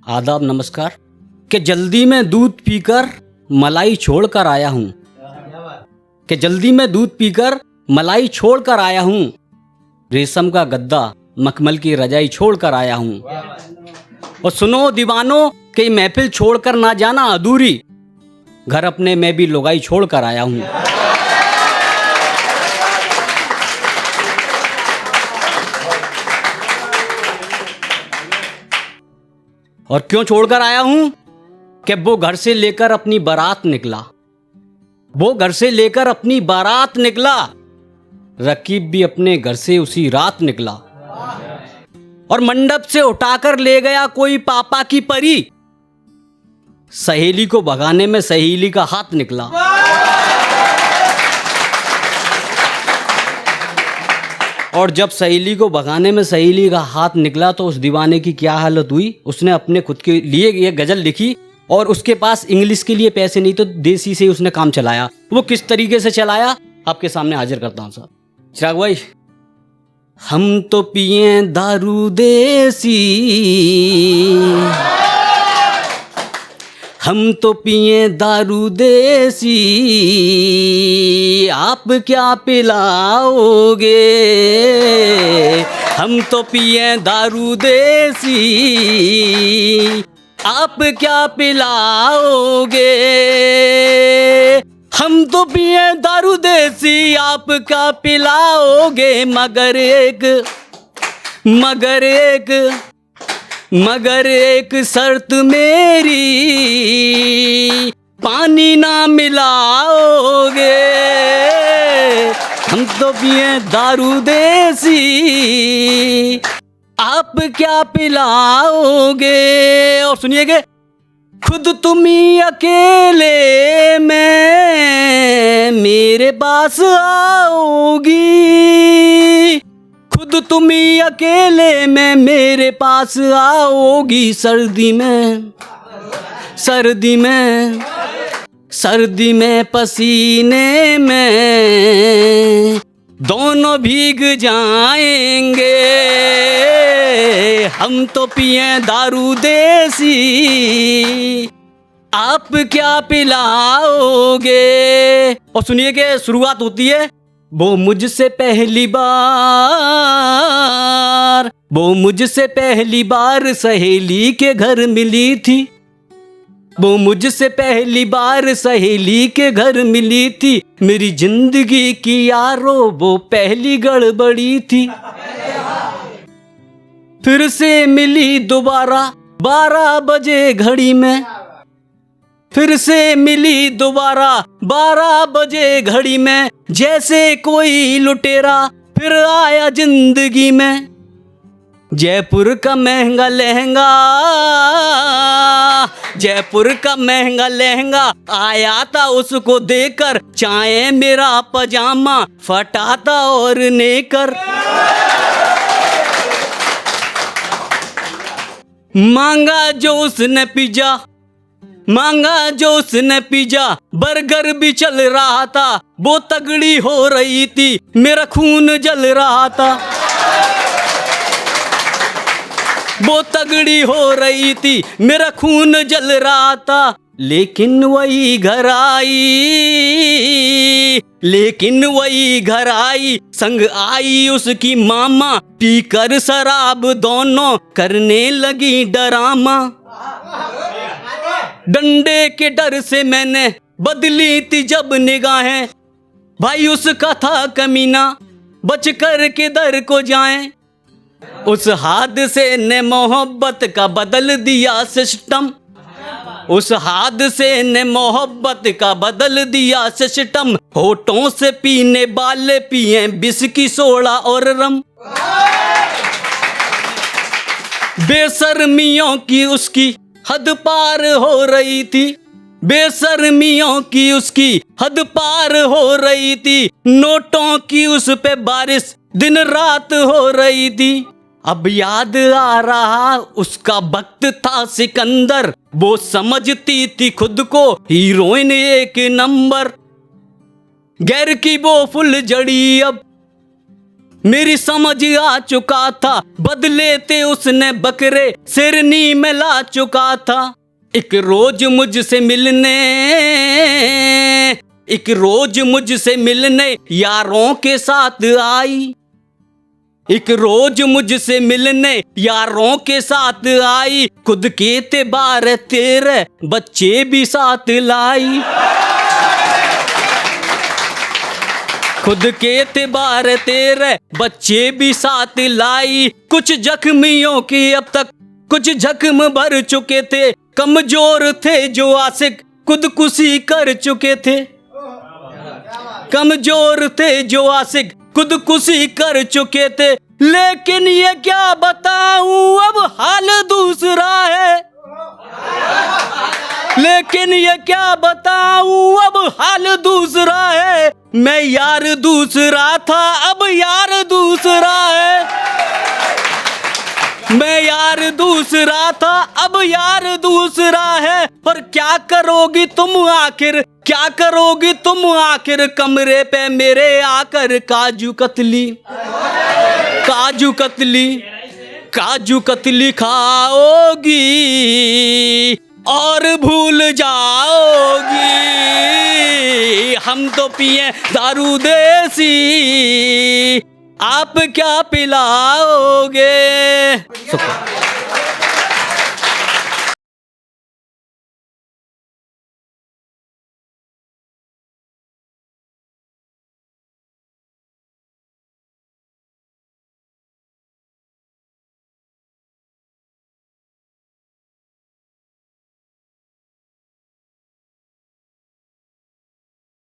आदाब नमस्कार। कि जल्दी में दूध पीकर मलाई छोड़कर आया हूँ, कि जल्दी में दूध पीकर मलाई छोड़कर आया हूँ, रेशम का गद्दा मखमल की रजाई छोड़कर आया हूँ। और सुनो दीवानों कि महफिल छोड़कर ना जाना अधूरी, घर अपने में भी लुगाई छोड़कर आया हूँ। और क्यों छोड़कर आया हूं कि वो घर से लेकर अपनी बारात निकला, वो घर से लेकर अपनी बारात निकला, रकीब भी अपने घर से उसी रात निकला। और मंडप से उठाकर ले गया कोई पापा की परी, सहेली को भगाने में सहेली का हाथ निकला। और जब सहेली को भगाने में सहेली का हाथ निकला तो उस दीवाने की क्या हालत हुई। उसने अपने खुद के लिए ये गजल लिखी और उसके पास इंग्लिश के लिए पैसे नहीं तो देसी से उसने काम चलाया। वो किस तरीके से चलाया आपके सामने हाजिर करता हूं साहब। चिराग भाई, हम तो पिए दारू देसी, हम तो पिए दारू देसी, आप क्या पिलाओगे। हम तो पिए दारू देसी, आप क्या पिलाओगे। हम तो पिए दारू देसी, आप क्या पिलाओगे। मगर एक शर्त मेरी, पानी ना मिलाओगे। हम तो पिए दारू देसी, आप क्या पिलाओगे। और सुनिएगे, खुद तुम ही अकेले में मेरे पास आओगी, खुद तुम ही अकेले में मेरे पास आओगी। सर्दी में पसीने में दोनों भीग जाएंगे। हम तो पिए दारू देसी, आप क्या पिलाओगे। और सुनिए कि शुरुआत होती है, वो मुझसे पहली बार सहेली के घर मिली थी, वो मुझसे पहली बार सहेली के घर मिली थी। मेरी जिंदगी की यारो वो पहली गड़बड़ी थी। फिर से मिली दोबारा 12 बजे घड़ी में, फिर से मिली दोबारा 12 बजे घड़ी में। जैसे कोई लुटेरा फिर आया जिंदगी में। जयपुर का महंगा लहंगा आया था, उसको देकर चाहे मेरा पजामा फटाता और नेकर। मांगा जो उसने पिज्जा बर्गर भी चल रहा था। वो तगड़ी हो रही थी, मेरा खून जल रहा था। वो तगड़ी हो रही थी, मेरा खून जल रहा था। लेकिन वही घर आई, संग आई उसकी मामा। पीकर शराब दोनों करने लगी डरामा। डंडे के डर से मैंने बदली थी जब निगाहें, भाई उसका था कमीना बच कर के दर को जाएं। उस हादसे ने मोहब्बत का बदल दिया सिस्टम, उस हादसे ने मोहब्बत का बदल दिया सिस्टम। होठों से पीने वाले पिए बिस्की सोडा और रम। बेशर्मियों की उसकी हद पार हो रही थी, बेशर्मियों की उसकी हद पार हो रही थी। नोटों की उस पे बारिश दिन रात हो रही थी। अब याद आ रहा उसका वक्त था सिकंदर, वो समझती थी खुद को हीरोइन एक नंबर। गैर की वो फुल जड़ी अब मेरी समझ आ चुका था, बदले थे उसने बकरे, शेरनी में ला चुका था। एक रोज मुझसे मिलने यारों के साथ आई। एक रोज मुझसे मिलने यारों के साथ आई, खुद के थे 12-13 बच्चे भी साथ लाई। खुद के थे 12-13 बच्चे भी साथ लाई। कुछ जख्मियों की अब तक कुछ जख्म भर चुके थे, कमजोर थे जो आशिक खुदकुशी कर चुके थे। कमजोर थे जो आशिक खुदकुशी कर चुके थे, लेकिन ये क्या बताऊं अब हाल दूसरा है। लेकिन ये क्या बताऊं अब हाल दूसरा है। मैं यार दूसरा था, अब यार दूसरा है। मैं यार दूसरा था, अब यार दूसरा है। और क्या करोगी तुम आखिर, क्या करोगी तुम आखिर, कमरे पे मेरे आकर काजू कतली, काजू कतली, काजू कतली खाओगी और भूल जाओगी। हम तो पिए दारू देसी, आप क्या पिलाओगे।